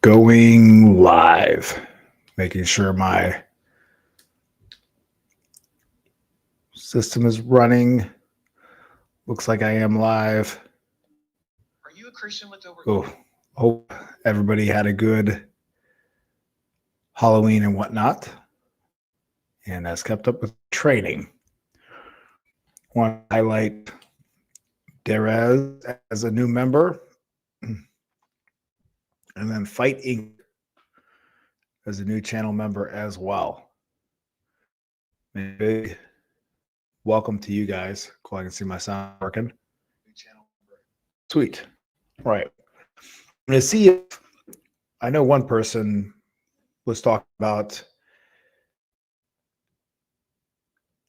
Going live, making sure my system is running. Looks like I am live. Are you a Christian with over? Oh, hope everybody had a good Halloween and whatnot, and has kept up with training. Want to highlight Derez as a new member, and then Fight Inc. as a new channel member as well. Big welcome to you guys. Cool, I can see my sound working. New channel member. Sweet. Right. I'm going to see if I know one person was talking about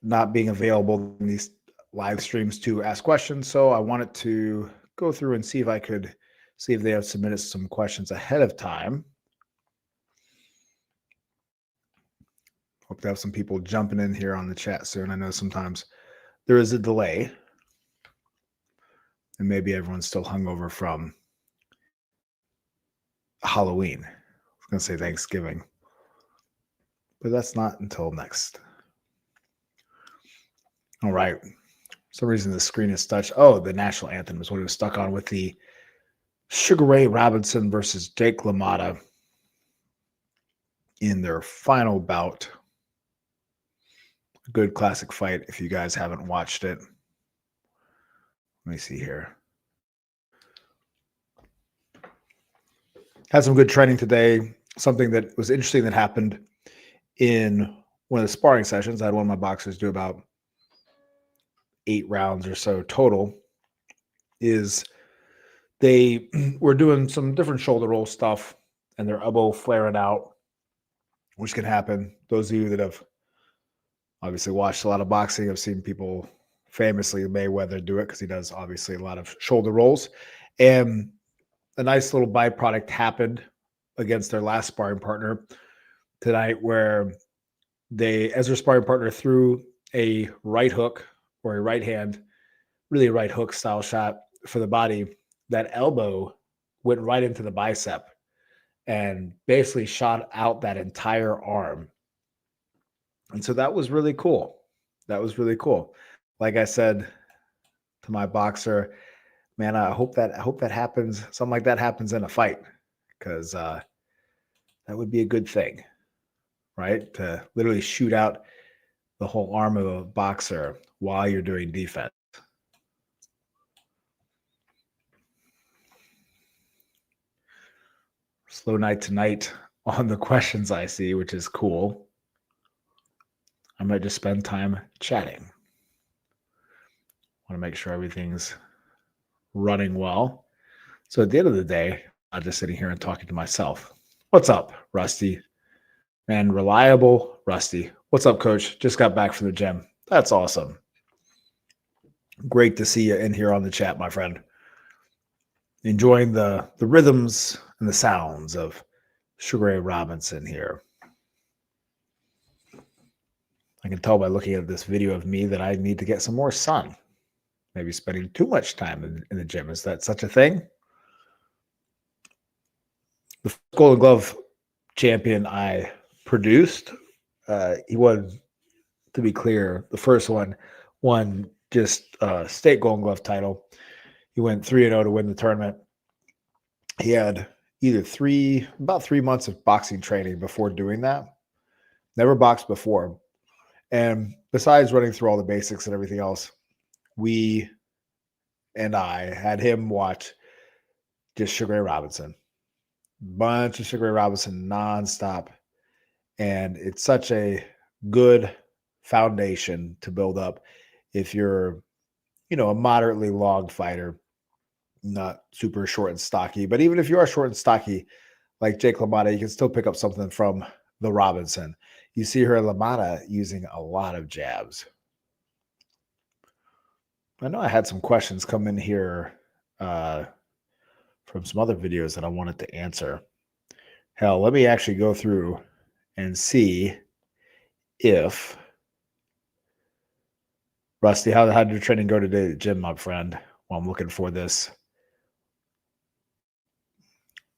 not being available in these live streams to ask questions. So I wanted to go through and see if I could see if they have submitted some questions ahead of time. Hope to have some people jumping in here on the chat soon. I know sometimes there is a delay, and maybe everyone's still hungover from Halloween. I was going to say Thanksgiving, but that's not until next. All right. For some reason the screen is stuck. Oh, the national anthem is what it was stuck on with the Sugar Ray Robinson versus Jake LaMotta in their final bout. A good classic fight if you guys haven't watched it. Let me see here. Had some good training today. Something that was interesting that happened in one of the sparring sessions. I had one of my boxers do about 8 rounds or so total. Is they were doing some different shoulder roll stuff and their elbow flaring out, which can happen. Those of you that have obviously watched a lot of boxing have seen people, famously Mayweather, do it because he does obviously a lot of shoulder rolls. And a nice little byproduct happened against their last sparring partner tonight where they, as their sparring partner, threw a right hook or a right hand, really a right hook style shot for the body. That elbow went right into the bicep and basically shot out that entire arm. And so that was really cool. That was really cool. Like I said to my boxer, man, I hope that happens. Something like that happens in a fight, because that would be a good thing, right? To literally shoot out the whole arm of a boxer while you're doing defense. Slow night tonight on the questions I see, which is cool. I might just spend time chatting. Want to make sure everything's running well. So at the end of the day, I'm just sitting here and talking to myself. What's up, Rusty? Man, reliable Rusty. What's up, Coach? Just got back from the gym. That's awesome. Great to see you in here on the chat, my friend. Enjoying the rhythms and the sounds of Sugar Ray Robinson here. I can tell by looking at this video of me that I need to get some more sun. Maybe spending too much time in the gym. Is that such a thing? The Golden Glove champion I produced, he won, to be clear, the first one won just state Golden Glove title. He went 3-0 to win the tournament. He had about 3 months of boxing training before doing that. Never boxed before. And besides running through all the basics and everything else, we and I had him watch just Sugar Ray Robinson. Bunch of Sugar Ray Robinson nonstop. And it's such a good foundation to build up if you're, a moderately long fighter, not super short and stocky. But even if you are short and stocky, like Jake LaMotta, you can still pick up something from the Robinson. You see her LaMotta using a lot of jabs. I know I had some questions come in here from some other videos that I wanted to answer. Hell, let me actually go through and see if Rusty, how did your training go today at the gym, my friend? Well, I'm looking for this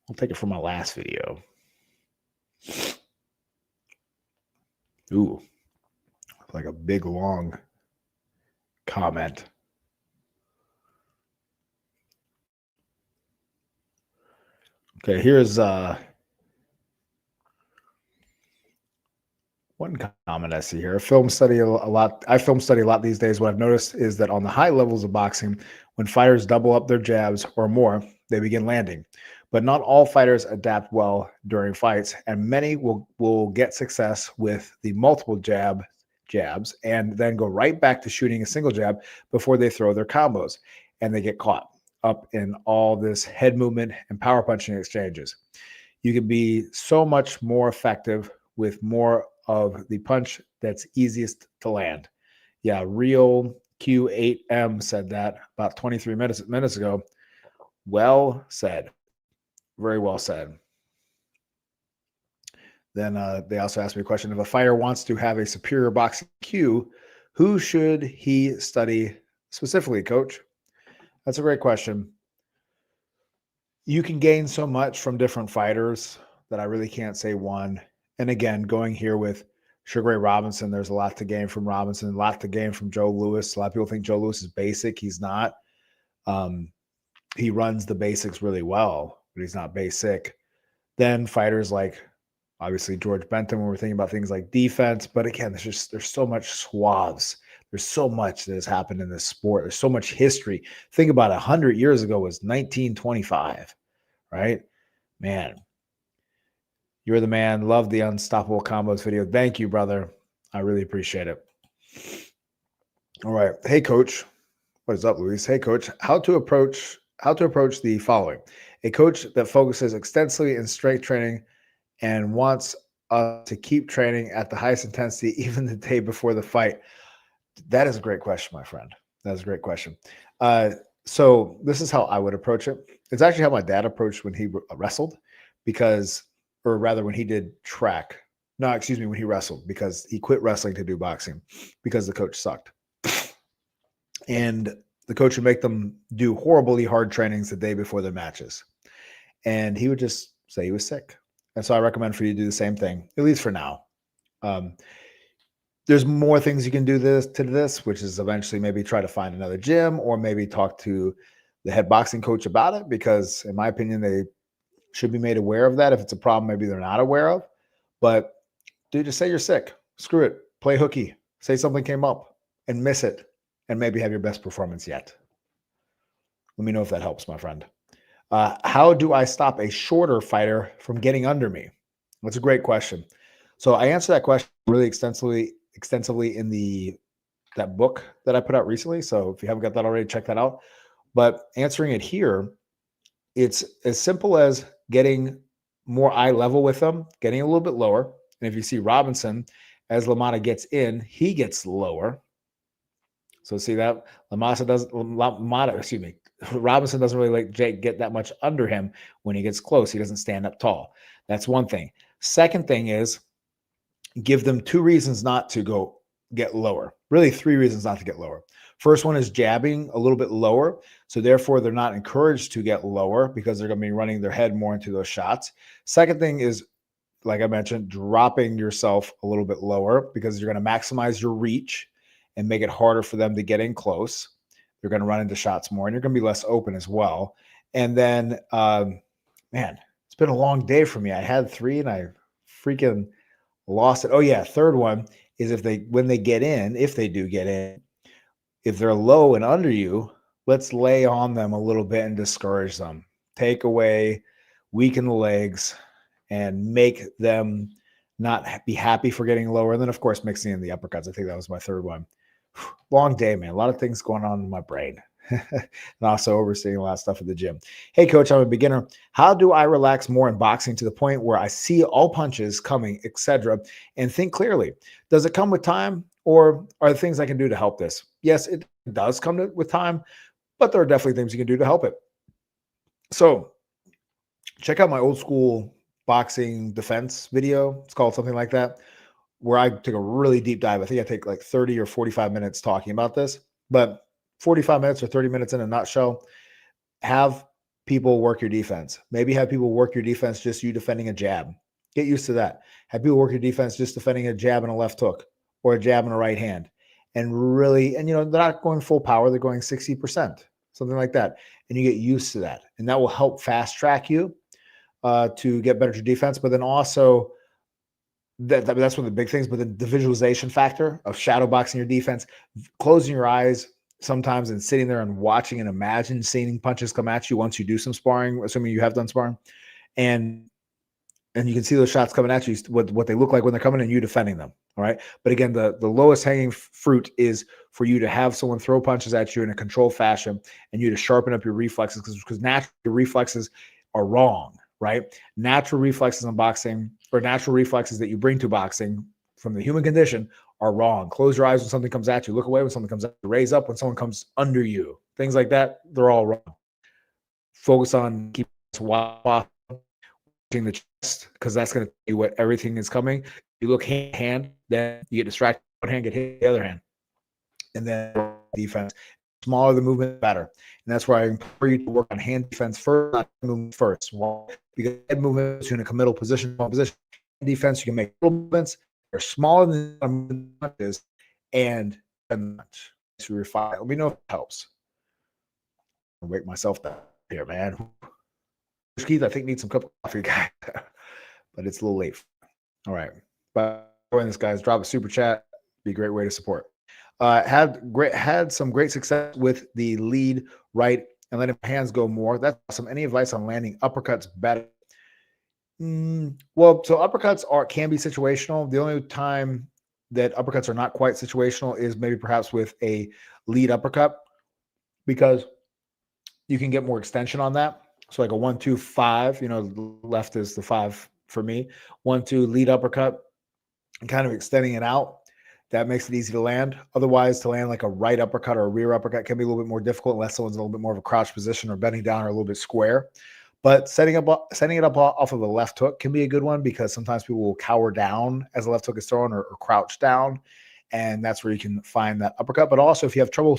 I'll take it from my last video. Ooh, like a big long comment. Okay, here's one comment I see here. I film study a lot these days. What I've noticed is that on the high levels of boxing, when fighters double up their jabs or more, they begin landing. But not all fighters adapt well during fights, and many will get success with the multiple jabs and then go right back to shooting a single jab before they throw their combos, and they get caught up in all this head movement and power punching exchanges. You can be so much more effective with more of the punch that's easiest to land. Yeah, real Q8M said that about 23 minutes ago. Well said. Very well said. Then they also asked me a question: if a fighter wants to have a superior boxing Q, who should he study specifically, coach? That's a great question. You can gain so much from different fighters that I really can't say one. And again, going here with Sugar Ray Robinson, there's a lot to gain from Robinson, a lot to gain from Joe Louis. A lot of people think Joe Louis is basic. He's not. He runs the basics really well, but he's not basic. Then fighters like obviously George Benton, when we're thinking about things like defense. But again, there's so much swaths. There's so much that has happened in this sport. There's so much history. Think about 100 years ago was 1925, right? Man, you're the man. Love the Unstoppable Combos video. Thank you, brother. I really appreciate it. All right. Hey, coach. What is up, Luis? Hey, coach. How to approach the following. A coach that focuses extensively in strength training and wants us to keep training at the highest intensity even the day before the fight. That is a great question, my friend. That is a great question. So this is how I would approach it. It's actually how my dad approached when he wrestled, or rather when he did track. No, excuse me, when he wrestled, because he quit wrestling to do boxing because the coach sucked. And the coach would make them do horribly hard trainings the day before their matches. And he would just say he was sick. And so I recommend for you to do the same thing, at least for now. There's more things you can do to this, which is eventually maybe try to find another gym or maybe talk to the head boxing coach about it, because in my opinion, they should be made aware of that. If it's a problem, maybe they're not aware of. But dude, just say you're sick. Screw it. Play hooky. Say something came up and miss it and maybe have your best performance yet. Let me know if that helps, my friend. How do I stop a shorter fighter from getting under me? That's a great question. So I answered that question really extensively in that book that I put out recently. So if you haven't got that already, check that out. But answering it here, it's as simple as getting more eye level with them, getting a little bit lower. And if you see Robinson, as LaMotta gets in, he gets lower. So see that Robinson doesn't really let Jake get that much under him when he gets close. He doesn't stand up tall. That's one thing. Second thing is give them 2 reasons not to get lower. Really 3 reasons not to get lower. First one is jabbing a little bit lower. So therefore they're not encouraged to get lower because they're going to be running their head more into those shots. Second thing is, like I mentioned, dropping yourself a little bit lower because you're going to maximize your reach and make it harder for them to get in close. They're going to run into shots more and you're going to be less open as well. And then, man, it's been a long day for me. I had 3 and I freaking lost it. Oh yeah. Third one is when they get in, if they do get in, if they're low and under you, let's lay on them a little bit and discourage them. Take away, weaken the legs, and make them not be happy for getting lower. And then, of course, mixing in the uppercuts. I think that was my third one. Long day, man. A lot of things going on in my brain. And also overseeing a lot of stuff at the gym. Hey, coach, I'm a beginner. How do I relax more in boxing to the point where I see all punches coming, etc., and think clearly? Does it come with time, or are there things I can do to help this? Yes, it does come with time, but there are definitely things you can do to help it. So check out my old school boxing defense video. It's called something like that, where I take a really deep dive. I think I take like 30 or 45 minutes talking about this, but 45 minutes or 30 minutes in a nutshell, have people work your defense. Maybe have people work your defense just you defending a jab. Get used to that. Have people work your defense just defending a jab and a left hook or a jab and a right hand. And really, and they're not going full power, they're going 60%, something like that. And you get used to that. And that will help fast track you to get better at your defense. But then also, that's one of the big things. But the visualization factor of shadow boxing your defense, closing your eyes sometimes and sitting there and watching and imagine seeing punches come at you once you do some sparring, assuming you have done sparring, and you can see those shots coming at you, what they look like when they're coming and you defending them. All right. But again, the lowest hanging fruit is for you to have someone throw punches at you in a controlled fashion and you to sharpen up your reflexes because naturally your reflexes are wrong, right? Natural reflexes in boxing or natural reflexes that you bring to boxing from the human condition are wrong. Close your eyes when something comes at you. Look away when something comes at you. Raise up when someone comes under you. Things like that, they're all wrong. Focus on keeping the chest because that's going to tell you what everything is coming. You look hand to hand, then you get distracted. One hand, get hit the other hand, and then defense. Smaller the movement, better. And that's why I implore you to work on hand defense first, not movement first. Well, because head movement is in a committal position. Defense, you can make little movements. They're smaller than is, and to refine. Let me know if it helps. I'll wake myself down here, man. Keith, I think needs some cup of coffee, guy, but it's a little late. All right, but join this, guys. Drop a super chat. Be a great way to support. Had some great success with the lead right and letting hands go more. That's awesome. Any advice on landing uppercuts better? Well, so uppercuts can be situational. The only time that uppercuts are not quite situational is maybe perhaps with a lead uppercut because you can get more extension on that. So like a 1-2-5, left is the 5 for me. 1-2 lead uppercut and kind of extending it out. That makes it easy to land. Otherwise, to land like a right uppercut or a rear uppercut can be a little bit more difficult unless someone's in a little bit more of a crouch position or bending down or a little bit square. But setting it up off of the left hook can be a good one because sometimes people will cower down as the left hook is thrown or crouch down. And that's where you can find that uppercut. But also if you have trouble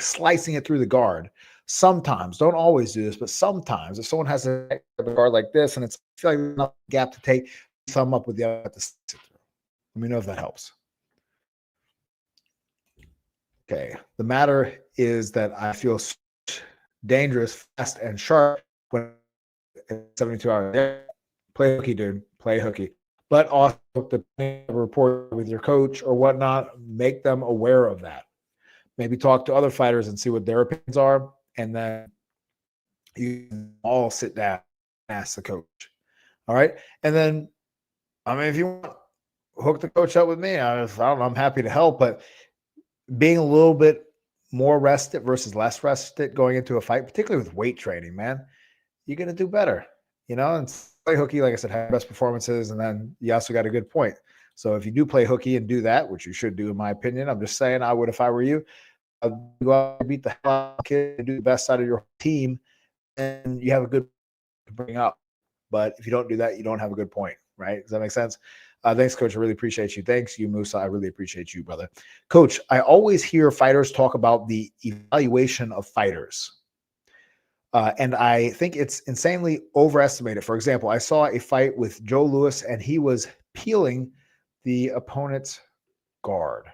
slicing it through the guard, sometimes, don't always do this, but sometimes if someone has a guard like this and it's like enough gap to take, thumb up with the other to sit through. Let me know if that helps. Okay. The matter is that I feel dangerous, fast, and sharp when 72 hours. Play hooky, dude. Play hooky. But also the report with your coach or whatnot, make them aware of that. Maybe talk to other fighters and see what their opinions are. And then you can all sit down and ask the coach. All right. And then, if you want, hook the coach up with me. I don't know. I'm happy to help, but being a little bit more rested versus less rested going into a fight, particularly with weight training, man, you're going to do better, and play hooky, like I said, have best performances. And then you also got a good point. So if you do play hooky and do that, which you should do, in my opinion, I'm just saying I would, if I were you, I'd go out and beat the hell out of the kid and do the best out of your team. And you have a good to bring up. But if you don't do that, you don't have a good point, right? Does that make sense? Thanks, Coach. I really appreciate you. Thanks, you, Musa. I really appreciate you, brother. Coach, I always hear fighters talk about the evaluation of fighters. And I think it's insanely overestimated. For example, I saw a fight with Joe Louis, and he was peeling the opponent's guard.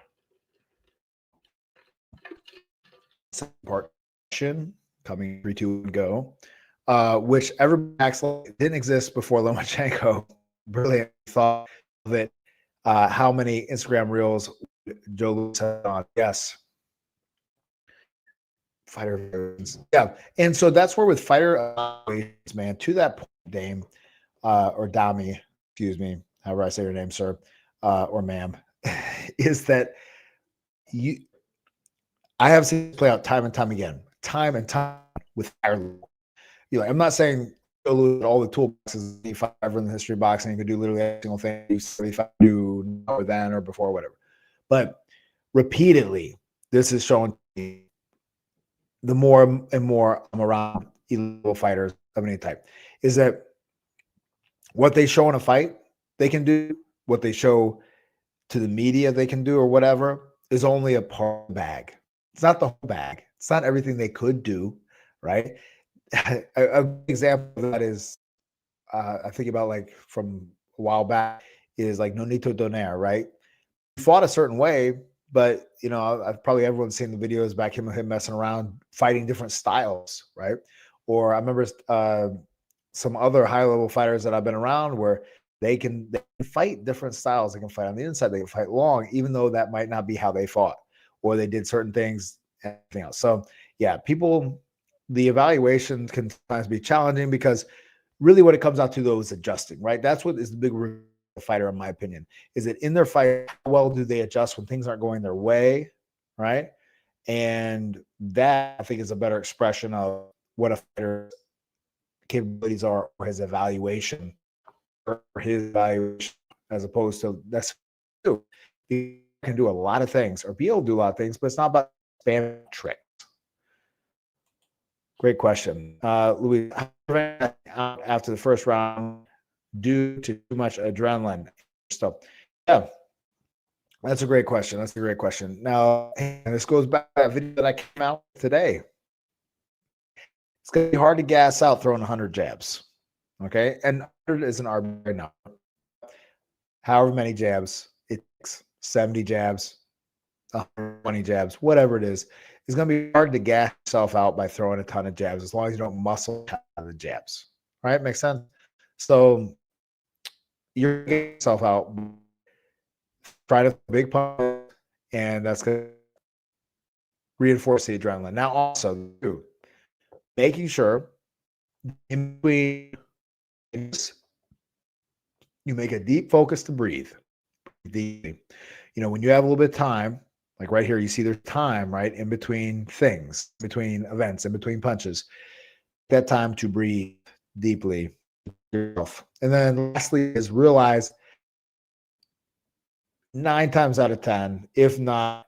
Part coming 3-2 go, which everybody acts like didn't exist before Lomachenko. Brilliant thought of it. How many Instagram reels Joe Louis had on? Yes. Fighter, yeah. And so that's where with fighter evaluations, man, to that point, Dame, or Dami, excuse me, however I say your name, sir, or ma'am, is that I have seen it play out time and time again, time and time with fire. I'm not saying all the toolboxes ever in the history of boxing. You could do literally every single thing you do or then or before, whatever. But repeatedly, this is showing me the more and more I'm around elite fighters of any type, is that what they show in a fight, they can do, what they show to the media they can do or whatever, is only a part of the bag. It's not the whole bag. It's not everything they could do, right? a good example of that is I think about like from a while back is like Nonito Donaire, right? He fought a certain way, but I've probably everyone's seen the videos back him messing around, fighting different styles, right? Or I remember some other high level fighters that I've been around where they can fight different styles. They can fight on the inside, they can fight long, even though that might not be how they fought, or they did certain things and everything else. So yeah, the evaluation can sometimes be challenging because really what it comes out to though is adjusting, right? That's what is the big fighter, in my opinion. Is it in their fight? How well do they adjust when things aren't going their way, right? And that I think is a better expression of what a fighter's capabilities are, or his evaluation, as opposed to that's he can do a lot of things or be able to do a lot of things, but it's not about spam trick. Great question. Louis, after the first round due to too much adrenaline. So, yeah, that's a great question. That's a great question. Now, and this goes back to that video that I came out with today. It's going to be hard to gas out throwing 100 jabs. Okay. And 100 is an arbitrary number. However many jabs it takes, 70 jabs, 120 jabs, whatever it is, it's going to be hard to gas yourself out by throwing a ton of jabs as long as you don't muscle out the jabs. Right? Makes sense? So you're getting yourself out, try to big punch, and that's going to reinforce the adrenaline. Now, also, too, making sure in between you make a deep focus to breathe. When you have a little bit of time, like right here, you see there's time, right, in between things, between events, in between punches. That time to breathe deeply yourself. And then lastly is realize 9 times out of 10, if not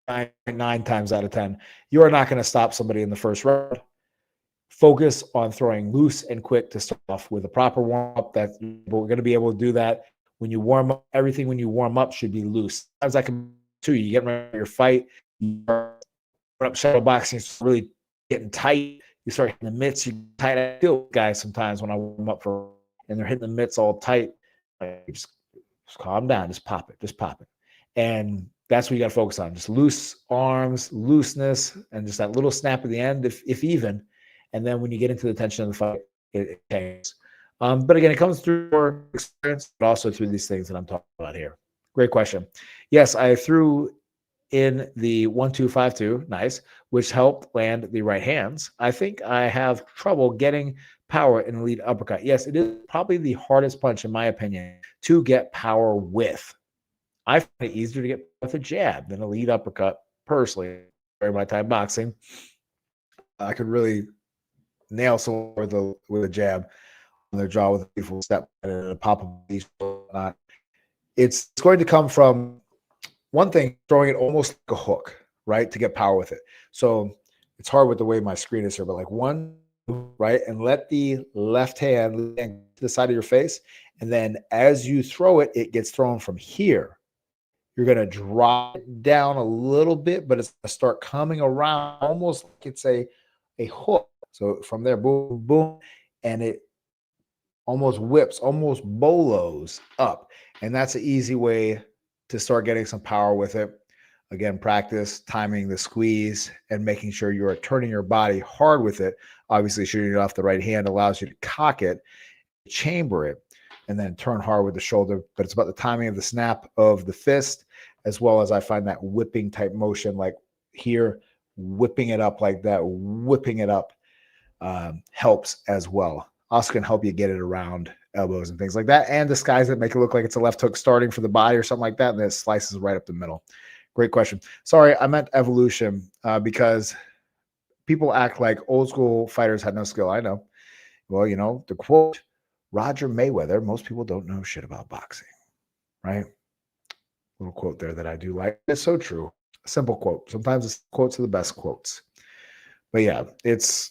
9 times out of 10, you are not going to stop somebody in the first round. Focus on throwing loose and quick to start off with a proper warm up. That we're going to be able to do that when you warm up. Everything when you warm up should be loose. Sometimes that can too. You get ready for your fight. You up shadow boxing, it's really getting tight. You start hitting the mitts. You tight. I feel guys sometimes when I warm up and they're hitting the mitts all tight. Just calm down. Just pop it. And that's what you got to focus on. Just loose arms, looseness, and just that little snap at the end, if even. And then when you get into the tension of the fight, it changes. But again, it comes through your experience, but also through these things that I'm talking about here. Great question. Yes, I threw in the 1-2-5-2, nice, which helped land the right hands. I think I have trouble getting power in the lead uppercut. Yes, it is probably the hardest punch, in my opinion, to get power with. I find it easier to get with a jab than a lead uppercut, personally, during my time boxing. I could really nail someone with a jab on their jaw with a beautiful step and a pop of these. It's going to come from one thing, throwing it almost like a hook, right, to get power with it. So it's hard with the way my screen is here, but like one, right, and let the left hand to the side of your face, and then as you throw it, it gets thrown from here. You're going to drop it down a little bit, but it's going to start coming around almost like it's a hook. So from there, boom, boom, and it almost whips, almost bolos up. And that's an easy way to start getting some power with it. Again, practice timing the squeeze and making sure you're turning your body hard with it. Obviously, shooting it off the right hand allows you to cock it, chamber it, and then turn hard with the shoulder. But it's about the timing of the snap of the fist, as well as I find that whipping type motion, like here, whipping it up like that, whipping it up helps as well. Also can help you get it around elbows and things like that, and disguise it, make it look like it's a left hook starting for the body or something like that, and then it slices right up the middle. Great question. Sorry, I meant evolution because people act like old school fighters had no skill. I know. Well, the quote, Roger Mayweather, most people don't know shit about boxing, right? Little quote there that I do like. It's so true. A simple quote. Sometimes the quotes are the best quotes. But yeah, it's,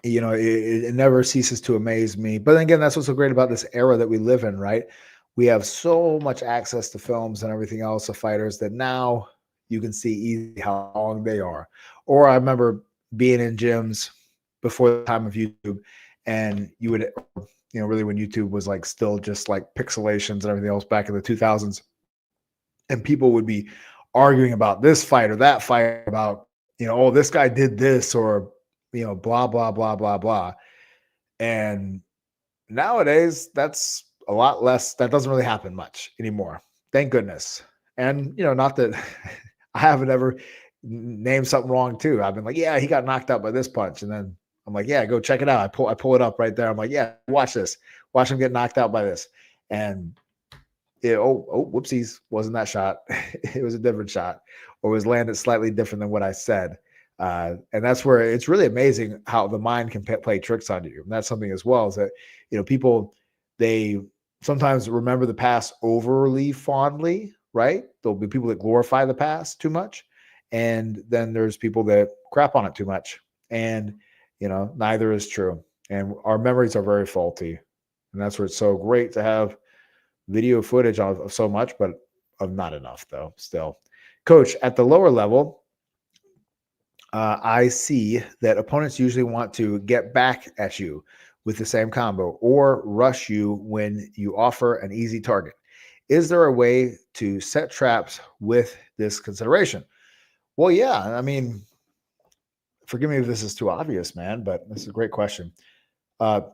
it never ceases to amaze me. But then again, that's what's so great about this era that we live in, right? We have so much access to films and everything else of fighters that now you can see easily how long they are. Or I remember being in gyms before the time of YouTube, and you would, really when YouTube was like still just like pixelations and everything else back in the 2000s, and people would be arguing about this fight or that fight about, oh, this guy did this or, blah, blah, blah, blah, blah. And nowadays, that's a lot less. That doesn't really happen much anymore. Thank goodness. And, not that I haven't ever named something wrong too. I've been like, yeah, he got knocked out by this punch. And then I'm like, yeah, go check it out. I pull it up right there. I'm like, yeah, watch this. Watch him get knocked out by this. And whoopsies, wasn't that shot. It was a different shot, or was landed slightly different than what I said. And that's where it's really amazing how the mind can play tricks on you. And that's something as well, is that, people, they sometimes remember the past overly fondly, right? There'll be people that glorify the past too much. And then there's people that crap on it too much. And, neither is true. And our memories are very faulty. And that's where it's so great to have video footage of so much, but of not enough, though, still. Coach, at the lower level, I see that opponents usually want to get back at you with the same combo or rush you when you offer an easy target. Is there a way to set traps with this consideration? Well, yeah. I mean, forgive me if this is too obvious, man, but this is a great question.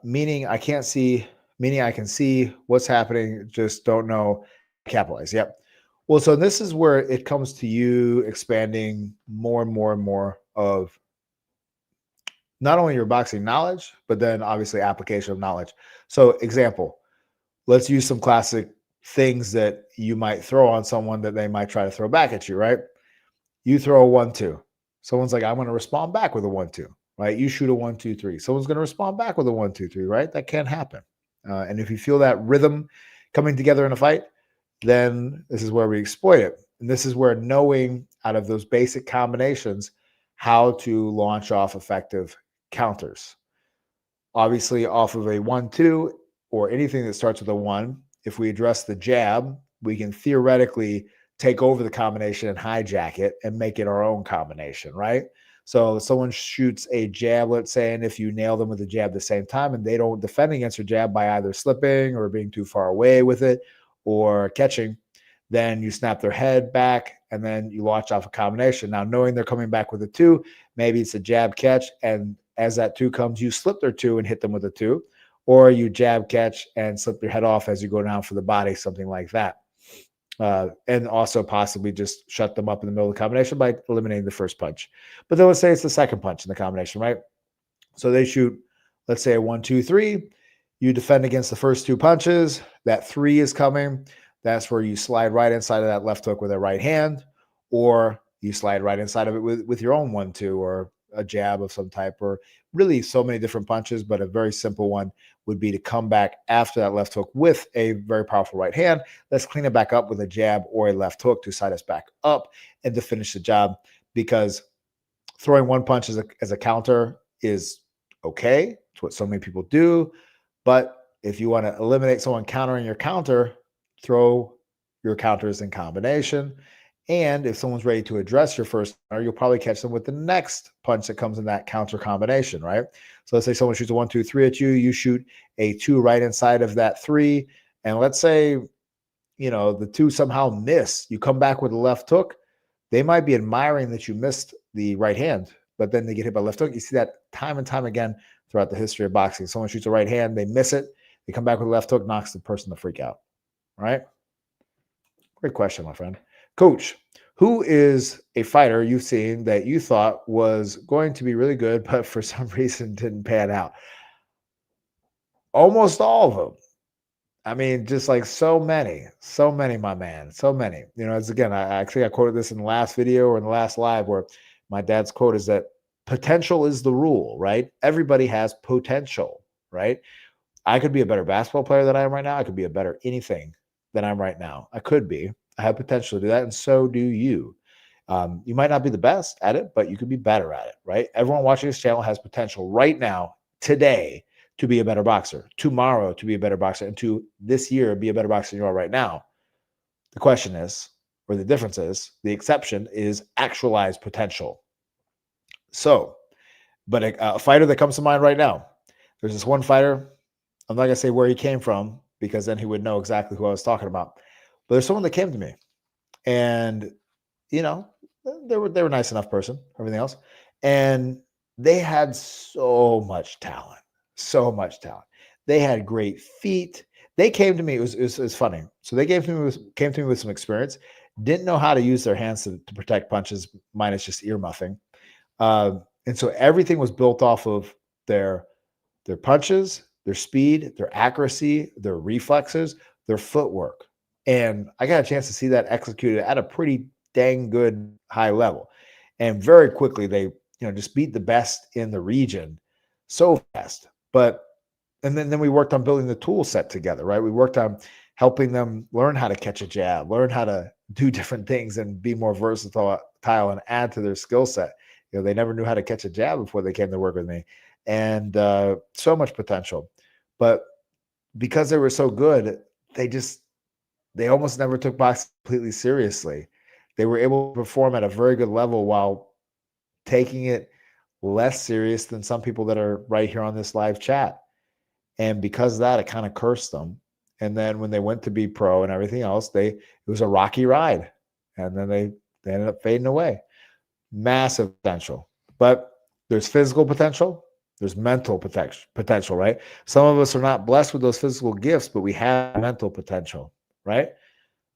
Meaning I can see what's happening, just don't know capitalize. Yep. Well, so this is where it comes to you expanding more and more and more of not only your boxing knowledge, but then obviously application of knowledge. So example, let's use some classic things that you might throw on someone that they might try to throw back at you, right? You throw a 1-2. Someone's like, I'm going to respond back with a 1-2, right? You shoot a 1-2-3. Someone's going to respond back with a 1-2-3, right? That can't happen. And if you feel that rhythm coming together in a fight, then this is where we exploit it. And this is where knowing out of those basic combinations how to launch off effective counters. Obviously, off of a 1-2 or anything that starts with a 1, if we address the jab, we can theoretically take over the combination and hijack it and make it our own combination, right? So someone shoots a jab, let's say, and if you nail them with a jab at the same time and they don't defend against your jab by either slipping or being too far away with it or catching, then you snap their head back and then you launch off a combination. Now, knowing they're coming back with a 2, maybe it's a jab catch, and as that 2 comes, you slip their 2 and hit them with a 2, or you jab catch and slip their head off as you go down for the body, something like that. And also possibly just shut them up in the middle of the combination by eliminating the first punch. But then let's say it's the second punch in the combination, right? So they shoot, let's say a 1-2-3. You defend against the first 2 punches. That 3 is coming. That's where you slide right inside of that left hook with a right hand, or you slide right inside of it with your own 1-2 or a jab of some type, or really so many different punches. But a very simple one would be to come back after that left hook with a very powerful right hand. Let's clean it back up with a jab or a left hook to side us back up and to finish the job, because throwing one punch as a counter is okay. It's what so many people do. But if you want to eliminate someone countering your counter, throw your counters in combination. And if someone's ready to address your first counter, you'll probably catch them with the next punch that comes in that counter combination, right? So let's say someone shoots a 1-2-3 at you, you shoot a 2 right inside of that 3. And let's say, the 2 somehow miss. You come back with a left hook. They might be admiring that you missed the right hand, but then they get hit by left hook. You see that time and time again throughout the history of boxing. Someone shoots a right hand, they miss it. They come back with a left hook, knocks the person to freak out, right? Great question, my friend. Coach, who is a fighter you've seen that you thought was going to be really good, but for some reason didn't pan out? Almost all of them. I mean, just like so many, my man, so many. As again, I quoted this in the last video or in the last live, where my dad's quote is that potential is the rule, right? Everybody has potential, right? I could be a better basketball player than I am right now. I could be a better anything than I'm right now. I could be. I have potential to do that, and so do you. You might not be the best at it, but you could be better at it, right? Everyone watching this channel has potential right now, today, to be a better boxer, tomorrow to be a better boxer, and to this year be a better boxer than you are right now. The question is, or the difference is, the exception is actualized potential. So But a fighter that comes to mind right now, there's this one fighter. I'm not going to say where he came from because then he would know exactly who I was talking about. But there's someone that came to me, and you know, they were nice enough person, everything else, and they had so much talent, so much talent. They had great feet. They came to me. It was funny. So they came to me with some experience. Didn't know how to use their hands to protect punches, minus just ear muffing. And so everything was built off of their their punches, their speed, their accuracy, their reflexes, their footwork. And I got a chance to see that executed at a pretty dang good high level. And very quickly they, just beat the best in the region so fast. But and then we worked on building the tool set together, right? We worked on helping them learn how to catch a jab, learn how to do different things and be more versatile and add to their skill set. They never knew how to catch a jab before they came to work with me. And so much potential. But because they were so good, they almost never took boxing completely seriously. They were able to perform at a very good level while taking it less serious than some people that are right here on this live chat. And because of that, it kind of cursed them. And then when they went to be pro and everything else, it was a rocky ride. And then they ended up fading away. Massive potential. But there's physical potential, there's mental potential, right? Some of us are not blessed with those physical gifts, but we have mental potential, right?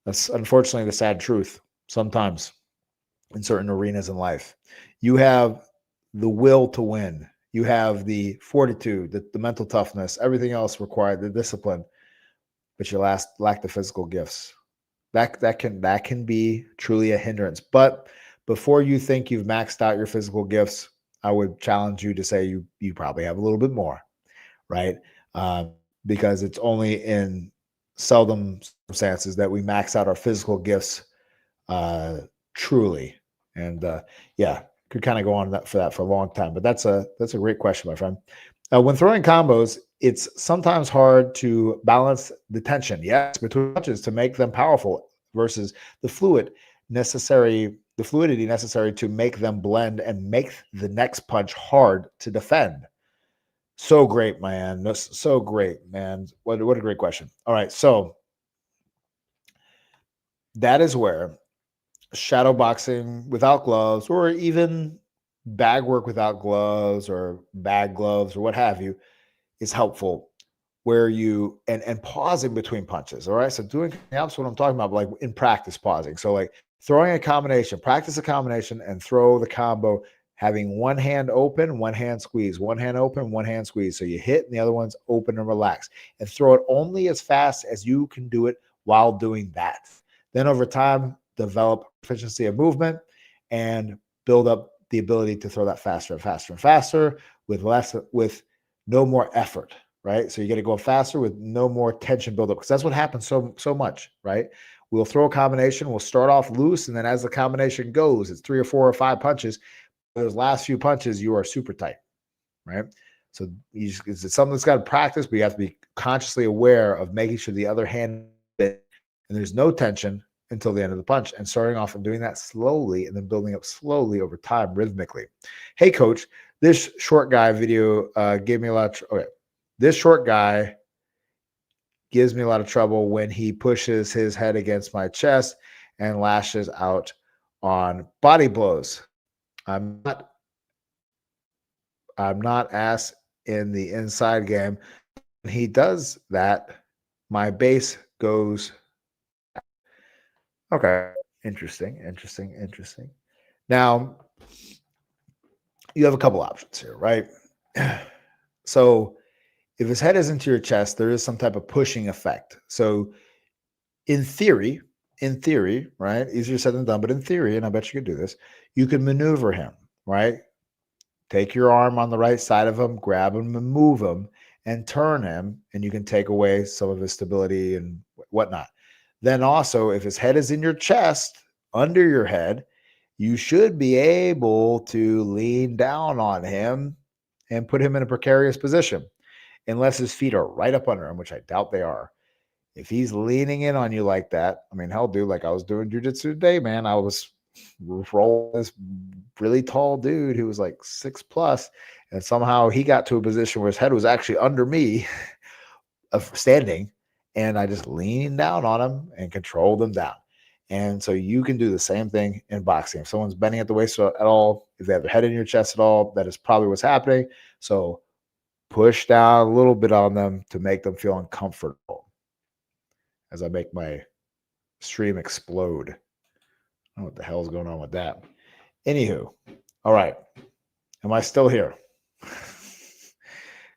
That's unfortunately the sad truth sometimes in certain arenas in life. You have the will to win. You have the fortitude, the mental toughness, everything else required, the discipline, but you lack the physical gifts. That can be truly a hindrance. But before you think you've maxed out your physical gifts, I would challenge you to say you probably have a little bit more, right? Because it's only in seldom circumstances that we max out our physical gifts truly. And yeah, could kind of go on for that for a long time. But that's a great question, my friend. When throwing combos, it's sometimes hard to balance the tension, yes, between punches to make them powerful versus the fluidity necessary to make them blend and make the next punch hard to defend. So great, man. That's so great, man. What a great question. All right, so that is where shadow boxing without gloves, or even bag work without gloves, or bag gloves, or what have you, is helpful, where you and pausing between punches. All right. So doing that's what I'm talking about, like in practice pausing. So like throwing a combination, practice a combination and throw the combo, having one hand open, one hand squeeze, one hand open, one hand squeeze. So you hit and the other one's open and relax, and throw it only as fast as you can do it while doing that. Then over time, develop efficiency of movement and build up the ability to throw that faster and faster and faster with no more effort, right? So you got to go faster with no more tension buildup, because that's what happens so much, right? We'll throw a combination, we'll start off loose, and then as the combination goes, it's 3 or 4 or 5 punches. Those last few punches, you are super tight, right? So it's something that's got to practice, but you have to be consciously aware of making sure the other hand, and there's no tension until the end of the punch, and starting off and doing that slowly and then building up slowly over time rhythmically. Hey, coach, this short guy video gave me a lot of this short guy gives me a lot of trouble when he pushes his head against my chest and lashes out on body blows. I'm not ass in the inside game. When he does that, my base goes. Okay. Interesting. Now, you have a couple options here, right? So if his head is into your chest, there is some type of pushing effect. So in theory, right? Easier said than done, but in theory, and I bet you could do this, you could maneuver him, right? Take your arm on the right side of him, grab him and move him and turn him, and you can take away some of his stability and whatnot. Then also, if his head is in your chest, under your head, you should be able to lean down on him and put him in a precarious position, unless his feet are right up under him, which I doubt they are. If he's leaning in on you like that, I mean, hell, dude, like I was doing jujitsu today, man. I was rolling this really tall dude who was like 6+, And somehow he got to a position where his head was actually under me of standing, and I just leaned down on him and controlled him down. And so you can do the same thing in boxing. If someone's bending at the waist at all, if they have their head in your chest at all, that is probably what's happening. So push down a little bit on them to make them feel uncomfortable as I make my stream explode. I don't know what the hell is going on with that. Anywho, all right. Am I still here?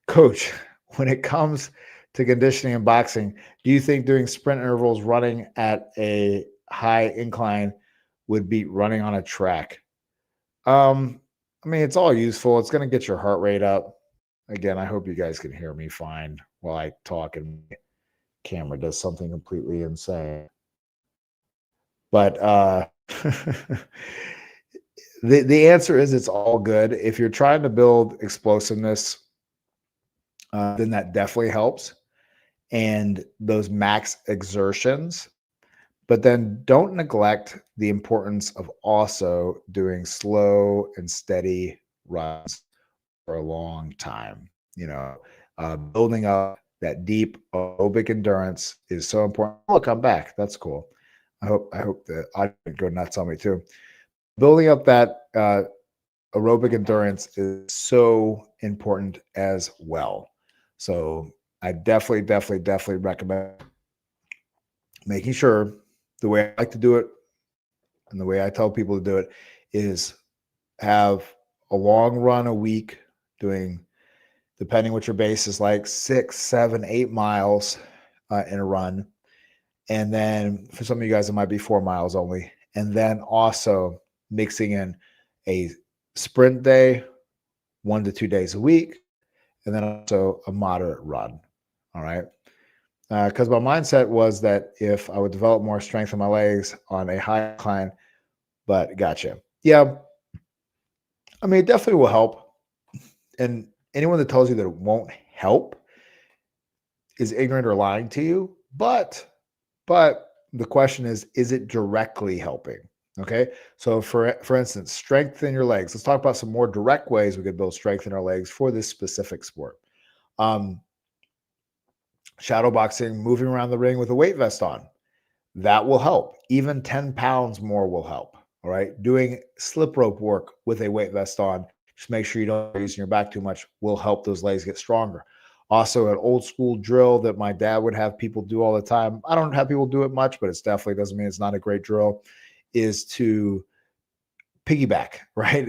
Coach, when it comes to conditioning and boxing, do you think doing sprint intervals running at a high incline would beat running on a track? I mean, it's all useful. It's going to get your heart rate up. Again, I hope you guys can hear me fine while I talk and the camera does something completely insane. But the answer is it's all good. If you're trying to build explosiveness, then that definitely helps. And those max exertions, but then don't neglect the importance of also doing slow and steady runs for a long time. Building up that deep aerobic endurance is so important. Look, I'm back. That's cool. I hope the audience would go nuts on me too. Building up that aerobic endurance is so important as well. So I definitely recommend making sure the way I like to do it and the way I tell people to do it is have a long run a week doing, depending what your base is like, 6, 7, 8 miles in a run. And then for some of you guys, it might be 4 miles only. And then also mixing in a sprint day, 1 to 2 days a week, and then also a moderate run. All right. Because my mindset was that if I would develop more strength in my legs on a high incline, but gotcha. Yeah. I mean, it definitely will help. And anyone that tells you that it won't help is ignorant or lying to you. But the question is it directly helping? Okay. So for instance, strength in your legs. Let's talk about some more direct ways we could build strength in our legs for this specific sport. Shadow boxing, moving around the ring with a weight vest on. That will help. Even 10 pounds more will help. All right. Doing slip rope work with a weight vest on, just make sure you don't use your back too much, will help those legs get stronger. Also, an old school drill that my dad would have people do all the time. I don't have people do it much, but it definitely doesn't mean it's not a great drill, is to piggyback, right?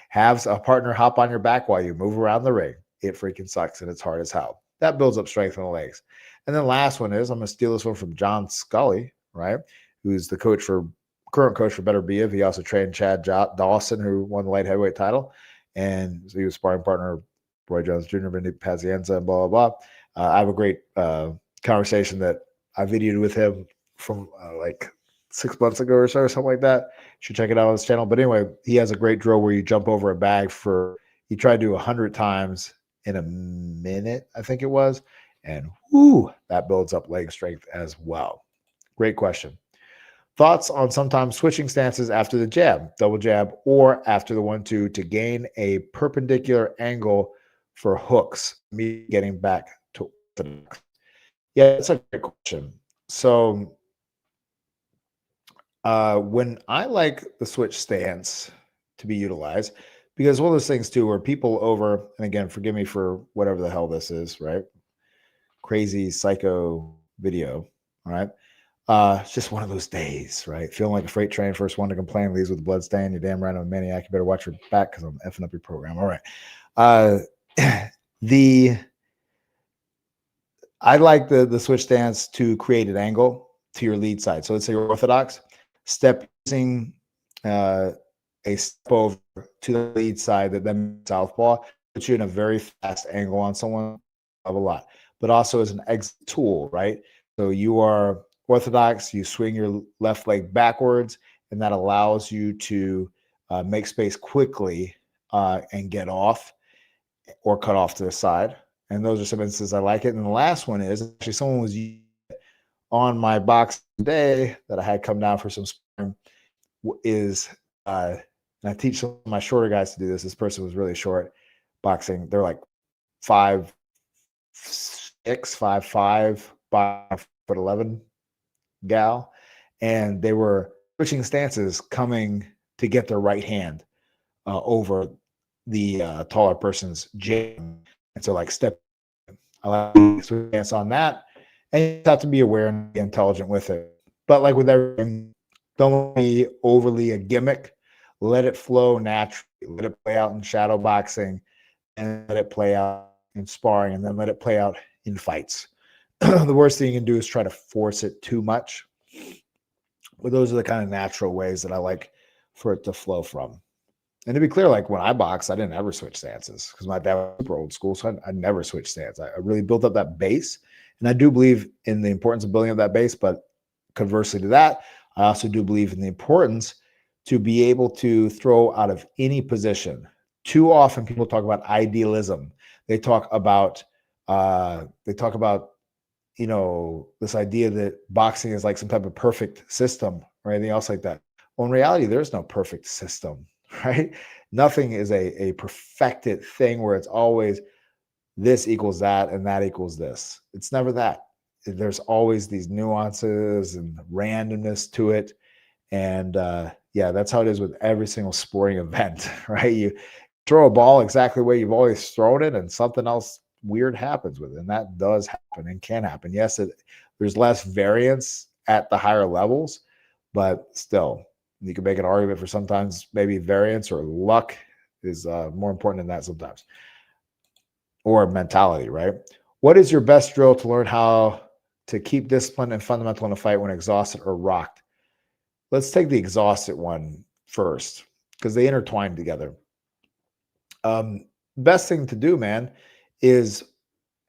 Have a partner hop on your back while you move around the ring. It freaking sucks and it's hard as hell. That builds up strength in the legs. And then last one is, I'm going to steal this one from John Scully, right? Who's the current coach for Better Be. He also trained Chad Dawson, who won the light heavyweight title. And so he was sparring partner of Roy Jones Jr., Vinny Pazienza, and blah, blah, blah. I have a great conversation that I videoed with him from like 6 months ago or so, or something like that. You should check it out on his channel. But anyway, he has a great drill where you jump over a bag you try to do 100 times in a minute, I think it was. And that builds up leg strength as well. Great question. Thoughts on sometimes switching stances after the jab, double jab, or after the 1-2 to gain a perpendicular angle for hooks, me getting back to orthodox? Yeah, that's a great question. So when I like the switch stance to be utilized, because one of those things too, where people and again, forgive me for whatever the hell this is, right? Crazy psycho video. All right. It's just one of those days, right? Feeling like a freight train, first one to complain, leaves with a blood stain. You're damn right I'm a maniac. You better watch your back because I'm effing up your program. All right. I like the switch stance to create an angle to your lead side. So let's say you're orthodox, step using a step over to the lead side that then southpaw puts you in a very fast angle on someone of a lot, but also as an exit tool, right? So you are orthodox, you swing your left leg backwards, and that allows you to make space quickly and get off or cut off to the side. And those are some instances I like it. And the last one is actually someone was on my box today that I had come down for some sparring and I teach some of my shorter guys to do this. This person was really short, boxing. They're like 5'6", 5'5", 5'11" gal, and they were switching stances, coming to get their right hand over the taller person's jam, and so like step. I like to switch stance on that, and you have to be aware and be intelligent with it. But like with everything, don't be overly a gimmick. Let it flow naturally. Let it play out in shadow boxing, and let it play out in sparring, and then let it play out in fights. The worst thing you can do is try to force it too much. But those are the kind of natural ways that I like for it to flow from. And to be clear, like when I boxed, I didn't ever switch stances because my dad was super old school. So I never switched stance. I really built up that base. And I do believe in the importance of building up that base. But conversely to that, I also do believe in the importance to be able to throw out of any position. Too often people talk about idealism. They talk about this idea that boxing is like some type of perfect system or anything else like that. Well, in reality, there's no perfect system, right? Nothing is a perfected thing where it's always this equals that and that equals this. It's never that. There's always these nuances and randomness to it. And yeah, that's how it is with every single sporting event, right? You throw a ball exactly the way you've always thrown it, and something else weird happens with it. And that does happen and can happen. Yes, there's less variance at the higher levels, but still, you can make an argument for sometimes maybe variance or luck is more important than that sometimes, or mentality, right? What is your best drill to learn how to keep discipline and fundamental in a fight when exhausted or rocked? Let's take the exhausted one first because they intertwine together. Best thing to do, man, is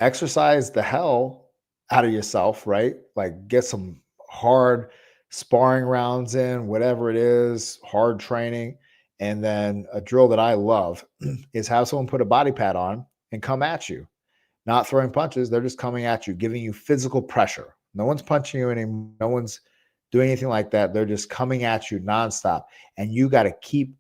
exercise the hell out of yourself, right? Like get some hard sparring rounds in, whatever it is, hard training. And then a drill that I love is have someone put a body pad on and come at you, not throwing punches. They're just coming at you, giving you physical pressure. No one's punching you anymore. No one's doing anything like that. They're just coming at you nonstop. And you got to keep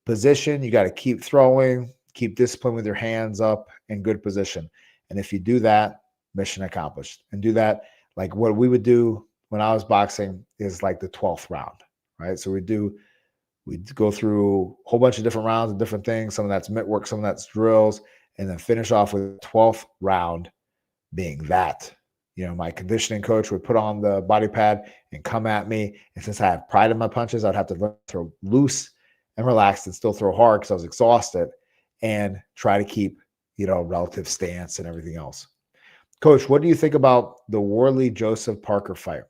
position. You got to keep throwing, keep discipline with your hands up in good position. And if you do that, mission accomplished. And do that like what we would do when I was boxing is like the 12th round, right? So we go through a whole bunch of different rounds of different things. Some of that's mitt work, some of that's drills, and then finish off with the 12th round being that. My conditioning coach would put on the body pad and come at me. And since I have pride in my punches, I'd have to throw loose and relaxed and still throw hard because I was exhausted and try to keep, relative stance and everything else. Coach, what do you think about the Worley Joseph Parker fight?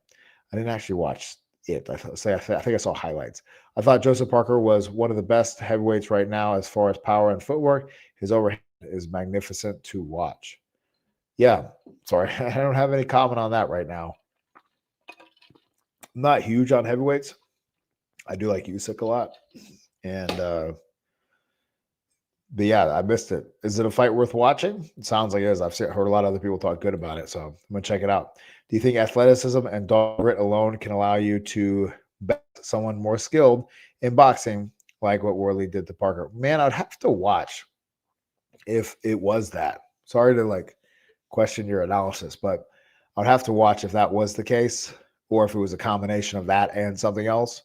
I didn't actually watch it. I think I saw highlights. I thought Joseph Parker was one of the best heavyweights right now as far as power and footwork. His overhand is magnificent to watch. Yeah, sorry. I don't have any comment on that right now. I'm not huge on heavyweights. I do like Usyk a lot. And but yeah, I missed it. Is it a fight worth watching? It sounds like it is. I've heard a lot of other people talk good about it, so I'm going to check it out. Do you think athleticism and dog grit alone can allow you to bet someone more skilled in boxing like what Worley did to Parker? Man, I'd have to watch if it was that. Sorry to question your analysis, but I'd have to watch if that was the case or if it was a combination of that and something else.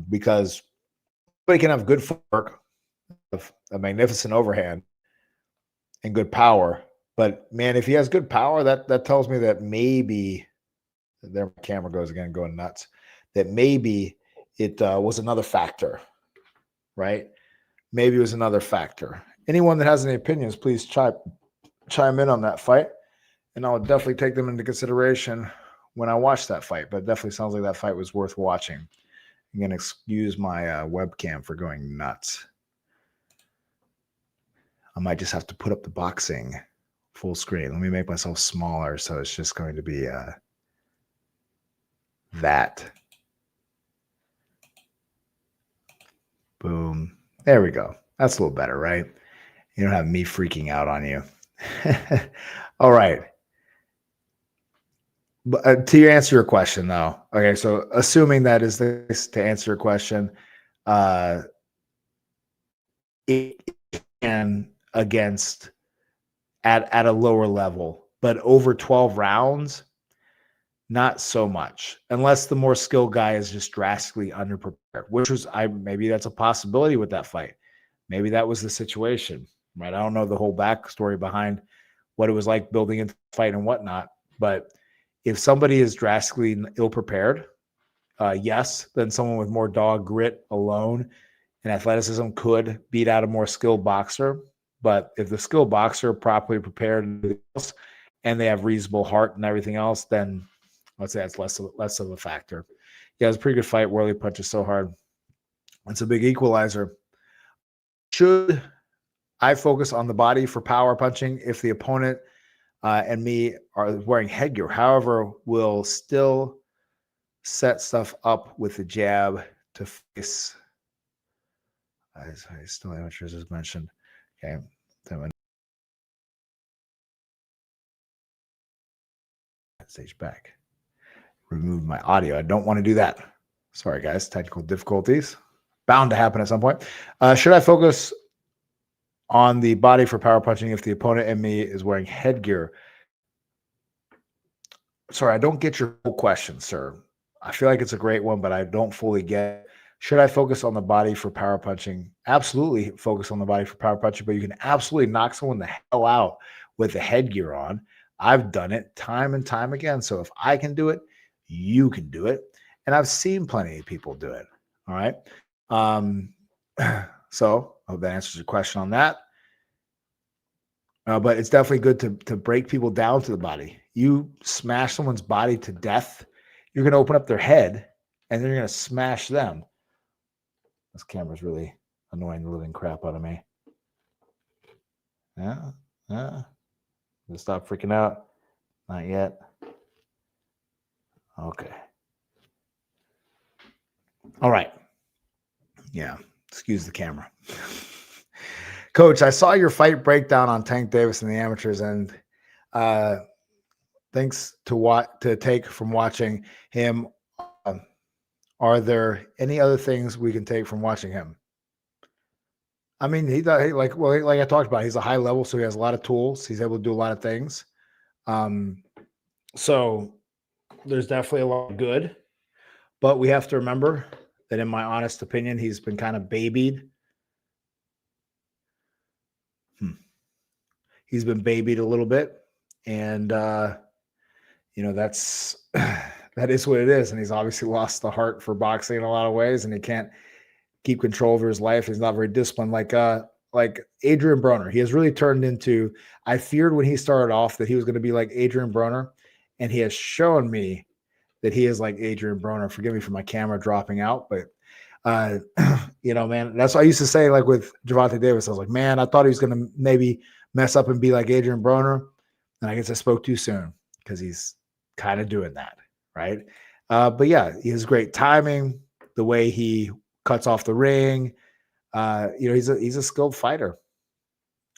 Because somebody can have good footwork, a magnificent overhand, and good power. But man, if he has good power, that tells me that maybe there my camera goes again, going nuts. That maybe it was another factor, right? Maybe it was another factor. Anyone that has any opinions, please chime in on that fight, and I'll definitely take them into consideration when I watch that fight. But it definitely sounds like that fight was worth watching. I'm going to excuse my webcam for going nuts. I might just have to put up the boxing full screen. Let me make myself smaller so it's just going to be that. Boom. There we go. That's a little better, right? You don't have me freaking out on you. All right. But to answer your question, though, okay, so assuming that is this to answer your question, it can against at a lower level, but over 12 rounds, not so much, unless the more skilled guy is just drastically underprepared, which was maybe that's a possibility with that fight. Maybe that was the situation, right? I don't know the whole backstory behind what it was like building into the fight and whatnot, but if somebody is drastically ill prepared, yes, then someone with more dog grit alone and athleticism could beat out a more skilled boxer. But if the skilled boxer properly prepared and they have reasonable heart and everything else, then I'd say that's less of a factor. Yeah, it's a pretty good fight. Worley punches so hard. It's a big equalizer. Should I focus on the body for power punching if the opponent and me are wearing headgear? However, we'll still set stuff up with the jab to face. I still amateurs as mentioned. Okay. Stage back. Remove my audio. I don't want to do that. Sorry, guys. Technical difficulties. Bound to happen at some point. Should I focus on the body for power punching if the opponent and me is wearing headgear? Sorry, I don't get your whole question, sir. I feel like it's a great one, but I don't fully get it. Should I focus on the body for power punching? Absolutely focus on the body for power punching, but you can absolutely knock someone the hell out with the headgear on. I've done it time and time again. So if I can do it, you can do it. And I've seen plenty of people do it. All right. So I hope that answers your question on that. But it's definitely good to break people down to the body. You smash someone's body to death, you're going to open up their head and then you're going to smash them. This camera's really annoying the living crap out of me. Yeah. Just stop freaking out. Not yet. Okay. All right. Yeah. Excuse the camera. Coach, I saw your fight breakdown on Tank Davis and the amateurs, and thanks to take from watching him. Are there any other things we can take from watching him? I mean, like I talked about, he's a high level, so he has a lot of tools. He's able to do a lot of things. So there's definitely a lot of good, but we have to remember that, in my honest opinion, he's been kind of babied. He's been babied a little bit, and that's that is what it is. And he's obviously lost the heart for boxing in a lot of ways, and he can't keep control over his life. He's not very disciplined, like Adrian Broner. He has really turned into. I feared when he started off that he was going to be like Adrian Broner, and he has shown me that he is like Adrian Broner. Forgive me for my camera dropping out, but man, that's what I used to say. Like with Gervonta Davis, I was like, man, I thought he was going to maybe mess up and be like Adrian Broner, and I guess I spoke too soon because he's kind of doing that, right? But yeah, he has great timing. The way he cuts off the ring, he's a skilled fighter.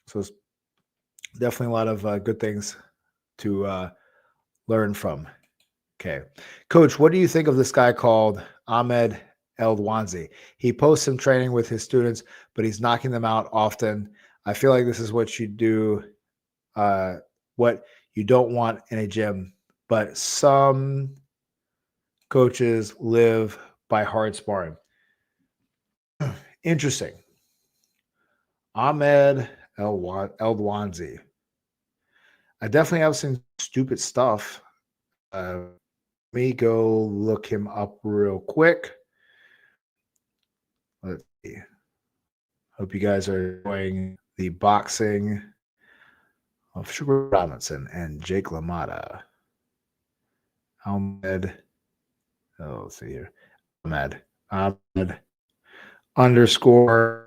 So it's definitely a lot of good things to learn from. Okay, Coach, what do you think of this guy called Ahmed Eldwanzi? He posts some training with his students, but he's knocking them out often. I feel like this is what you do, what you don't want in a gym, but some coaches live by hard sparring. Interesting. Ahmed Eldwanzi. I definitely have some stupid stuff. Let me go look him up real quick. Let's see. Hope you guys are enjoying the boxing of Sugar Robinson and Jake LaMotta. Ahmed. Oh, let's see here. Ahmed underscore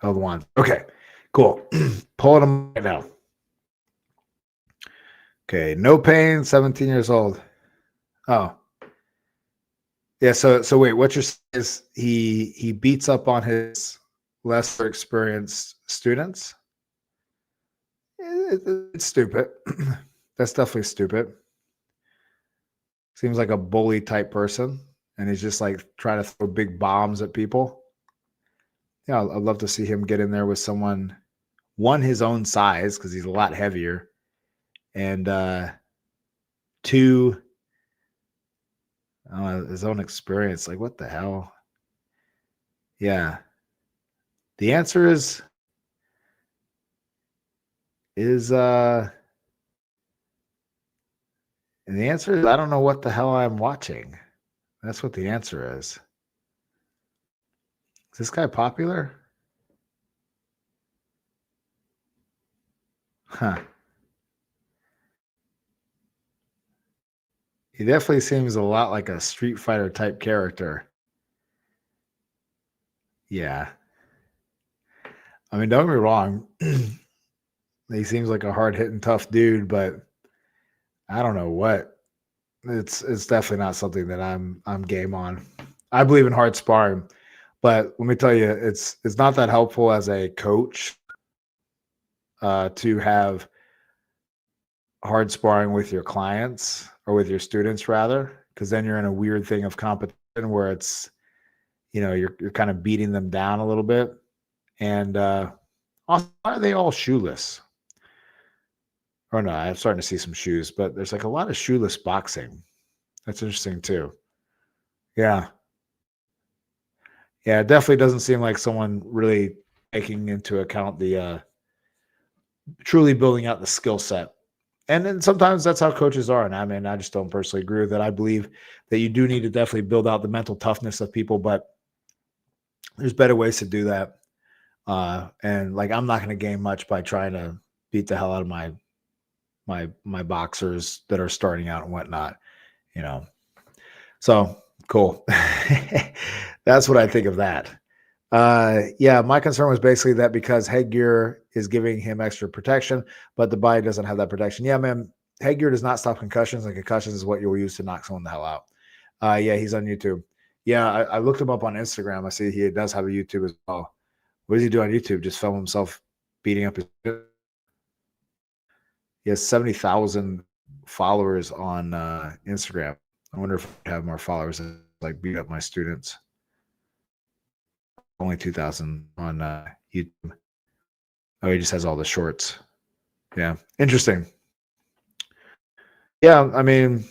Eldwanzi. Okay, cool. Pulling him right now. Okay, no pain, 17 years old. Oh. Yeah, so wait, what you're saying is he beats up on his lesser experienced students? It's stupid. That's definitely stupid. Seems like a bully type person, and he's just like trying to throw big bombs at people. Yeah, I'd love to see him get in there with someone, one, his own size, because he's a lot heavier, and two, his own experience. Like, what the hell? Yeah. The answer is and the answer is I don't know what the hell I'm watching. That's what the answer is. Is this guy popular? Huh. He definitely seems a lot like a Street Fighter type character. Yeah. I mean, don't get me wrong. He seems like a hard hitting, tough dude, but I don't know what. It's definitely not something that I'm game on. I believe in hard sparring, but let me tell you, it's not that helpful as a coach to have hard sparring with your clients or with your students rather, because then you're in a weird thing of competition where it's you're kind of beating them down a little bit, and also, why are they all shoeless? Or no, I'm starting to see some shoes, but there's like a lot of shoeless boxing. That's interesting too. Yeah. Yeah, it definitely doesn't seem like someone really taking into account the truly building out the skill set. And then sometimes that's how coaches are. And I mean, I just don't personally agree with that. I believe that you do need to definitely build out the mental toughness of people, but there's better ways to do that. And like I'm not going to gain much by trying to beat the hell out of my boxers that are starting out and whatnot, you know. So cool. That's what I think of that. Yeah, my concern was basically that because headgear is giving him extra protection, but the body doesn't have that protection. Yeah, man, headgear does not stop concussions, and concussions is what you'll use to knock someone the hell out. Yeah, he's on YouTube. Yeah, I looked him up on Instagram. I see he does have a YouTube as well. What does he do on YouTube? Just film himself beating up his. He has 70,000 followers on Instagram. I wonder if I have more followers and like beat up my students. Only 2,000 on YouTube. Oh, he just has all the shorts. Yeah, interesting. Yeah, I mean,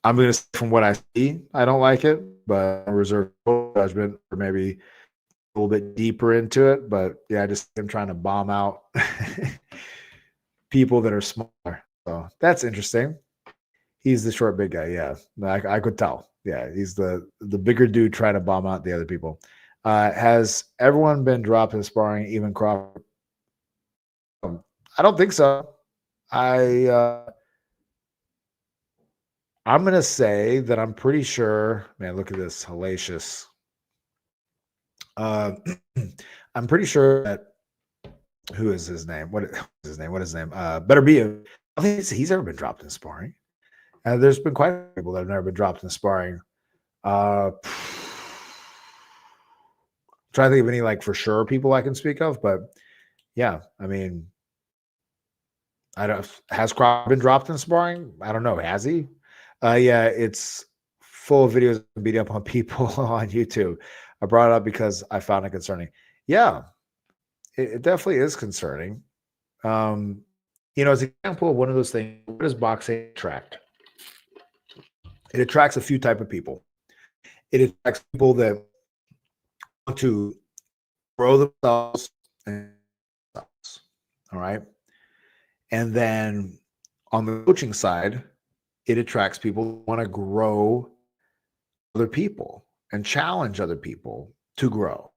I'm gonna say from what I see, I don't like it, but I reserve judgment or maybe a little bit deeper into it. But yeah, I just am trying to bomb out people that are smaller. So that's interesting. He's the short, big guy. Yeah, I could tell. Yeah, he's the bigger dude trying to bomb out the other people. Has everyone been dropped in sparring, even Crawford? I don't think so. I'm gonna say that I'm pretty sure. Man, look at this hellacious. Uh, I'm pretty sure that who is his name? What is his name? What is his name? Better be. I think he's ever been dropped in sparring. There's been quite a few people that have never been dropped in sparring. Trying to think of any like for sure people I can speak of, but yeah, I mean, I don't. Has Crawford been dropped in sparring? I don't know. Has he? Yeah, it's full of videos of beating up on people on YouTube. I brought it up because I found it concerning. Yeah, it definitely is concerning. Um, as an example of one of those things, what does boxing attract? It attracts a few type of people. It attracts people that want to grow themselves and themselves. All right. And then on the coaching side, it attracts people who want to grow other people and challenge other people to grow.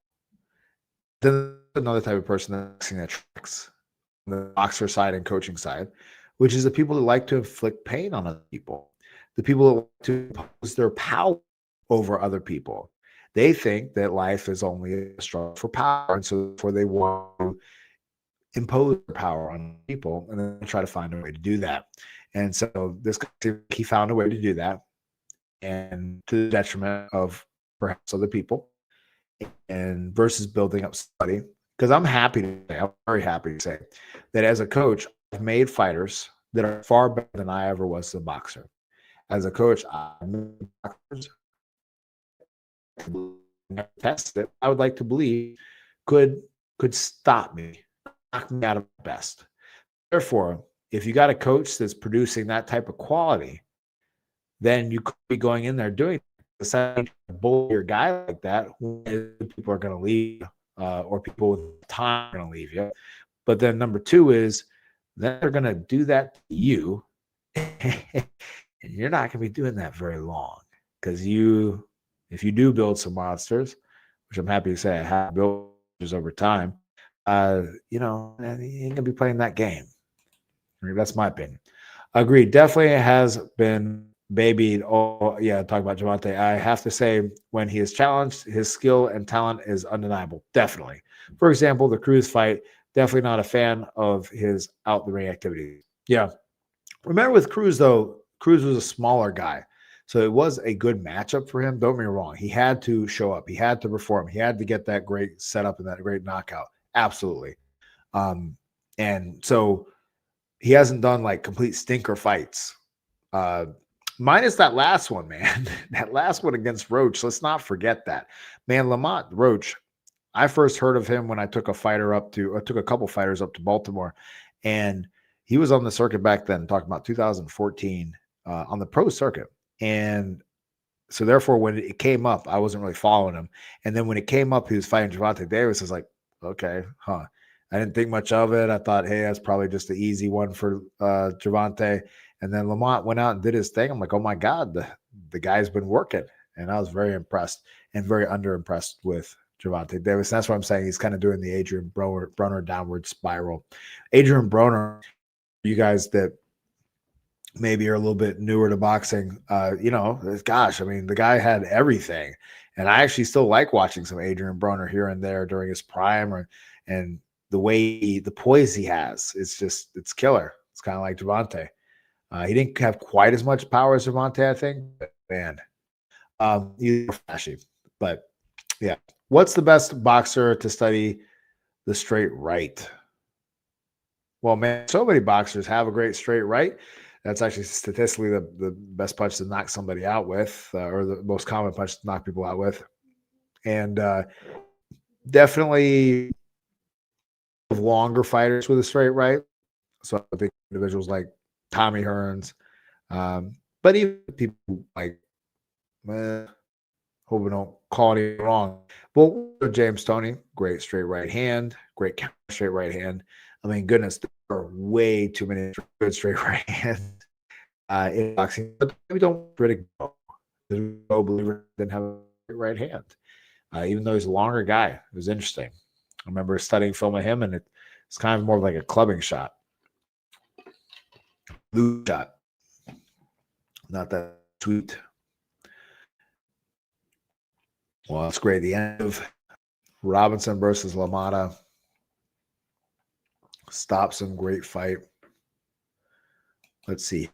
Then another type of person that attracts on the boxer side and coaching side, which is the people that like to inflict pain on other people, the people that like to impose their power over other people. They think that life is only a struggle for power, and so therefore they want to impose power on people, and then try to find a way to do that. And so this guy, he found a way to do that, and to the detriment of perhaps other people, and versus building up somebody. Because I'm very happy to say that as a coach, I've made fighters that are far better than I ever was as a boxer. As a coach, I made boxers never tested it, I would like to believe could stop me, knock me out of my best. Therefore, if you got a coach that's producing that type of quality, then you could be going in there doing deciding to bully your guy like that. People are going to leave, or people with time are going to leave you. But then number two is then they're going to do that to you, and you're not going to be doing that very long because if you do build some monsters, which I'm happy to say I have built over time, you ain't going to be playing that game. I mean, that's my opinion. Agreed. Definitely has been babied. Oh, yeah. Talk about Javante. I have to say, when he is challenged, his skill and talent is undeniable. Definitely. For example, the Cruz fight, definitely not a fan of his out the ring activity. Yeah. Remember with Cruz, though, Cruz was a smaller guy. So it was a good matchup for him. Don't get me wrong. He had to show up. He had to perform. He had to get that great setup and that great knockout. Absolutely. And so he hasn't done like complete stinker fights. Minus that last one, man. That last one against Roach. Let's not forget that. Man, Lamont Roach, I first heard of him when I took a couple fighters up to Baltimore. And he was on the circuit back then, talking about 2014, on the pro circuit. And so therefore, when it came up, I wasn't really following him. And then when it came up, he was fighting Javante Davis. I was like, okay, huh. I didn't think much of it. I thought, hey, that's probably just the easy one for Javante. And then Lamont went out and did his thing. I'm like, oh my God, the guy's been working. And I was very impressed and very underimpressed with Javante Davis. And that's what I'm saying. He's kind of doing the Adrian Broner downward spiral. Adrian Broner, you guys that maybe are a little bit newer to boxing, gosh, I mean, the guy had everything. And I actually still like watching some Adrian Broner here and there during his prime, and the poise he has, it's killer. It's kind of like Javante. He didn't have quite as much power as Javante, I think, but man, he's flashy. But yeah, what's the best boxer to study the straight right? Well, man, so many boxers have a great straight right. That's actually statistically the best punch to knock somebody out with, or the most common punch to knock people out with. And definitely longer fighters with a straight right. So I think individuals like Tommy Hearns, but even people like, hope we don't call it wrong. Well, James Toney, great straight right hand, great counter straight right hand. I mean, goodness, there are way too many good straight right hands in boxing, but we don't really go. No believer didn't have a right hand, even though he's a longer guy. It was interesting. I remember studying film of him, and it's kind of more like a clubbing shot. Blue shot. Not that sweet. Well, that's great. The end of Robinson versus LaMotta. Stop some great fight. Let's see.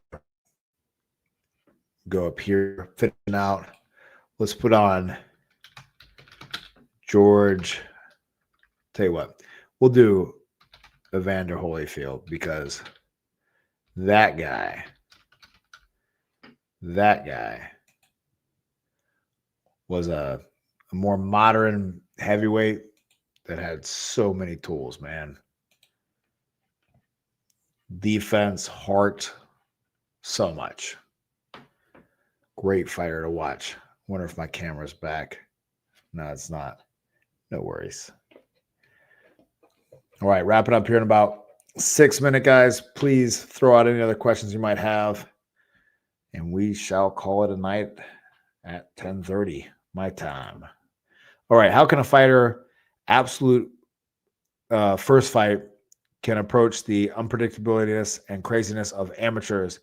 Go up here, finishing out. Let's put on George. Tell you what, we'll do Evander Holyfield, because that guy was a more modern heavyweight that had so many tools, man. Defense, heart, so much. Great fighter to watch. Wonder if my camera's back. No, it's not. No worries. All right, wrap it up here in about 6 minutes, guys. Please throw out any other questions you might have, and we shall call it a night at 10:30 my time. All right, how can a fighter absolute first fight can approach the unpredictability and craziness of amateurs?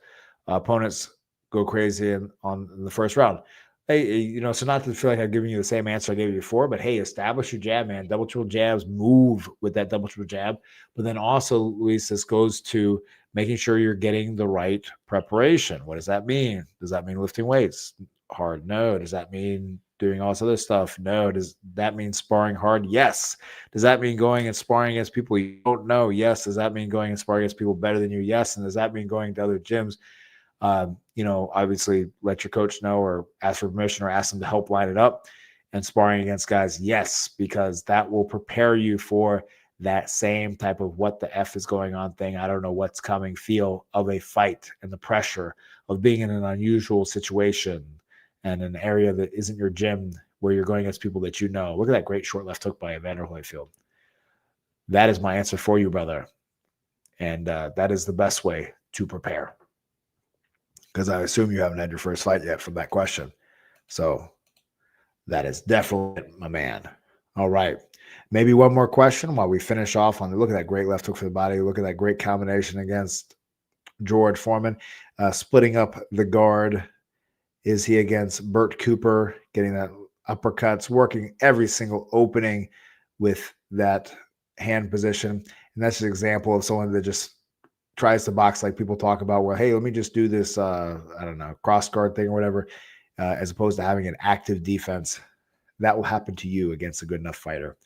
Opponents go crazy in the first round. Hey, so not to feel like I've given you the same answer I gave you before, but hey, establish your jab, man. Double, triple jabs, move with that double, triple jab. But then also, Luis, this goes to making sure you're getting the right preparation. What does that mean? Does that mean lifting weights hard? No. Does that mean doing all this other stuff? No. Does that mean sparring hard? Yes. Does that mean going and sparring against people you don't know? Yes. Does that mean going and sparring against people better than you? Yes. And does that mean going to other gyms? Obviously let your coach know, or ask for permission, or ask them to help line it up. and sparring against guys? Yes, because that will prepare you for that same type of what the F is going on thing. I don't know what's coming feel of a fight and the pressure of being in an unusual situation and an area that isn't your gym where you're going against people that you know. Look at that great short left hook by Evander Holyfield. That is my answer for you, brother. And that is the best way to prepare. Because I assume you haven't had your first fight yet from that question. So that is definitely my man. All right. Maybe one more question while we finish off on the look at that great left hook for the body. Look at that great combination against George Foreman. Splitting up the guard. Is he against Burt Cooper? Getting that uppercuts, working every single opening with that hand position. And that's an example of someone that just tries to box like people talk about where, hey, let me just do this, I don't know, cross guard thing or whatever, as opposed to having an active defense. That will happen to you against a good enough fighter.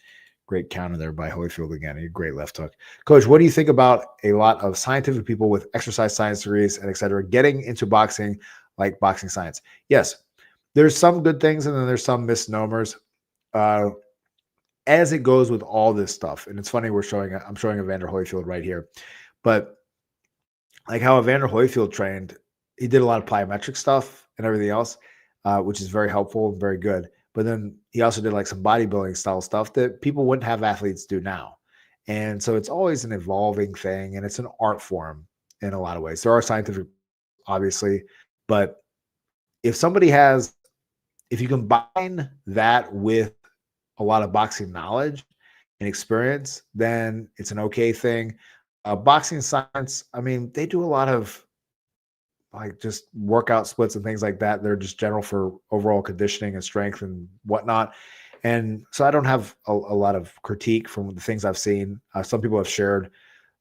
Great counter there by Holyfield again. A great left hook. Coach, what do you think about a lot of scientific people with exercise science degrees and et cetera getting into boxing like boxing science? Yes, there's some good things and then there's some misnomers. As it goes with all this stuff, and it's funny I'm showing Evander Holyfield right here, but like how Evander Holyfield trained, he did a lot of plyometric stuff and everything else, which is very helpful and very good. But then he also did like some bodybuilding style stuff that people wouldn't have athletes do now. And so it's always an evolving thing and it's an art form in a lot of ways. There are scientific, obviously, but if you combine that with a lot of boxing knowledge and experience, then it's an okay thing. Boxing science, I mean, they do a lot of like just workout splits and things like that. They're just general for overall conditioning and strength and whatnot. And so I don't have a lot of critique from the things I've seen. Some people have shared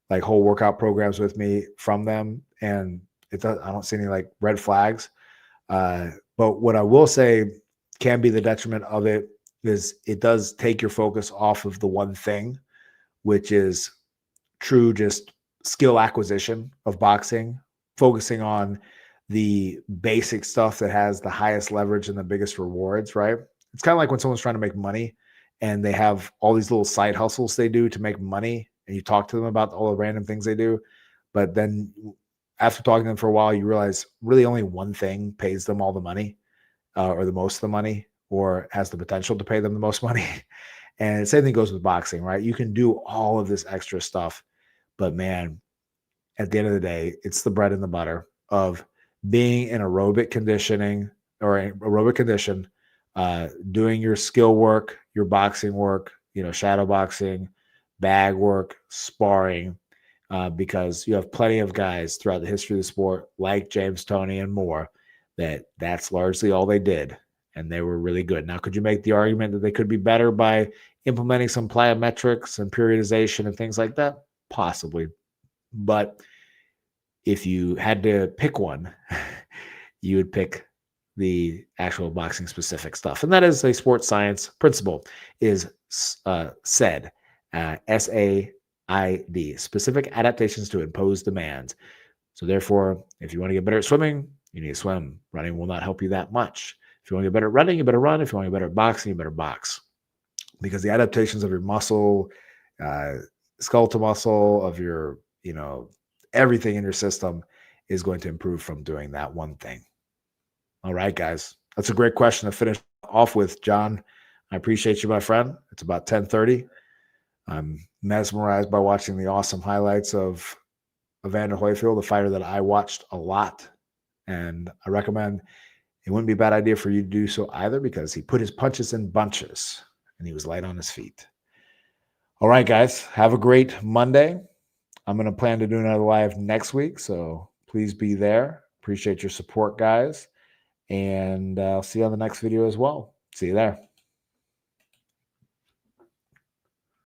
like whole workout programs with me from them, and I don't see any like red flags. But what I will say can be the detriment of it is it does take your focus off of the one thing, which is true just skill acquisition of boxing, focusing on the basic stuff that has the highest leverage and the biggest rewards, right? It's kind of like when someone's trying to make money and they have all these little side hustles they do to make money, and you talk to them about all the random things they do. But then after talking to them for a while, you realize really only one thing pays them all the money or the most of the money or has the potential to pay them the most money. And the same thing goes with boxing, right? You can do all of this extra stuff, but man, at the end of the day, it's the bread and the butter of being in aerobic conditioning or aerobic condition, doing your skill work, your boxing work, shadow boxing, bag work, sparring, because you have plenty of guys throughout the history of the sport, like James Toney and more, that's largely all they did. And they were really good. Now, could you make the argument that they could be better by implementing some plyometrics and periodization and things like that? Possibly. But if you had to pick one, you would pick the actual boxing specific stuff. And that is a sports science principle is SAID, SAID, specific adaptations to impose demands. So therefore, if you want to get better at swimming, you need to swim. Running will not help you that much. If you want to get better at running, you better run. If you want to get better at boxing, you better box. Because the adaptations of your muscle, skeletal muscle, of your, everything in your system is going to improve from doing that one thing. All right, guys. That's a great question to finish off with, John. I appreciate you, my friend. It's about 10:30. I'm mesmerized by watching the awesome highlights of Evander Holyfield, the fighter that I watched a lot. And I recommend it wouldn't be a bad idea for you to do so either, because he put his punches in bunches and he was light on his feet. All right, guys. Have a great Monday. I'm going to plan to do another live next week, so please be there. Appreciate your support, guys. And I'll see you on the next video as well. See you there.